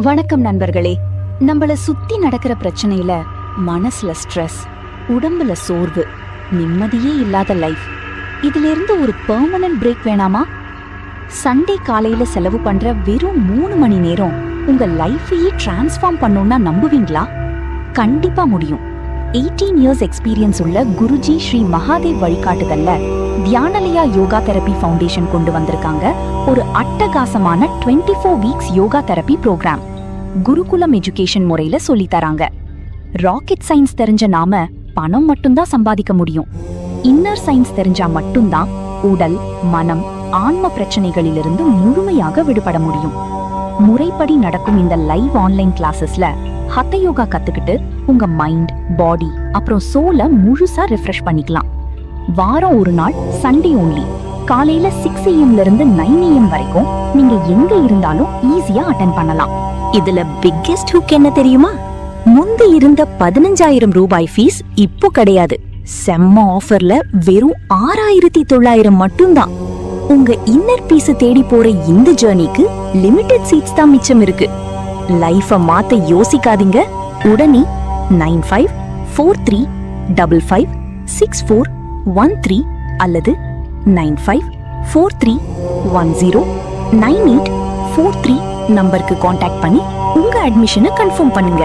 வணக்கம் நண்பர்களே. நம்மள சுத்தி நடக்கிற பிரச்சனையில மனசுல ஸ்ட்ரெஸ், உடம்புல சோர்வு, நிம்மதியே இல்லாத லைஃப். இதுல இருந்து ஒரு பெர்மனன்ட் பிரேக் வேணாமா? சண்டே காலையில செலவு பண்ற வெறும் 3 மணி நேரம் உங்க லைஃபையே டிரான்ஸ்ஃபார்ம் பண்ணும்னா நம்புவீங்களா? கண்டிப்பா முடியும். 18 இயர்ஸ் எக்ஸ்பீரியன்ஸ் உள்ள குருஜி ஸ்ரீ மகாதேவ் வழிகாட்டுதல்ல தியானலயா யோகா தெரப்பி ஃபவுண்டேஷன் கொண்டு வந்திருக்காங்க ஒரு அட்டகாசமான 24 வீக்ஸ் யோகா தெரப்பி ப்ரோக்ராம். குருகுலம் எஜுகேஷன் முறையில சொல்லி தராங்க. ராக்கெட் சயின்ஸ் தெரிஞ்ச நாம பணம் மட்டும்தான் சம்பாதிக்க முடியும். இன்னர் சயின்ஸ் தெரிஞ்சா மட்டும்தான் உடல், மனம், ஆன்ம பிரச்சனைகளிலிருந்து முழுமையாக விடுபட முடியும். முறைப்படி நடக்கும் இந்த லைவ் ஆன்லைன் கிளாஸஸ்ல ஹத யோகா கத்துக்கிட்டு உங்க மைண்ட், பாடி அப்புறம் சோலை முழுசா ரிஃப்ரெஷ் பண்ணிக்கலாம். வாரம் ஒரு நாள் சண்டே ஒன்லி காலையில 6 AM இருந்து 9 AM வரைக்கும் நீங்க எங்க இருந்தாலும் ஈஸியா அட்டெண்ட் பண்ணலாம். இதுல பிக்கெஸ்ட் ஹுக் என்ன தெரியுமா? முந்தி இருந்த 15,000 ரூபாய் ஃபீஸ் இப்போ கிடையாது. செம்ம ஆஃபர்ல வெறும் 6,900 மட்டும்தான். உங்க இன்னர் பீஸ் தேடி போற இந்த ஜர்னிக்கு லிமிடெட் சீட்ஸ் தான் மிச்சம் இருக்கு. லைஃப மாத்த யோசிக்காதீங்க. உடனே 9543556413 அல்லது 9543109843 நம்பருக்கு காண்டாக்ட் பண்ணி உங்க அட்மிஷனை கன்ஃபார்ம் பண்ணுங்க.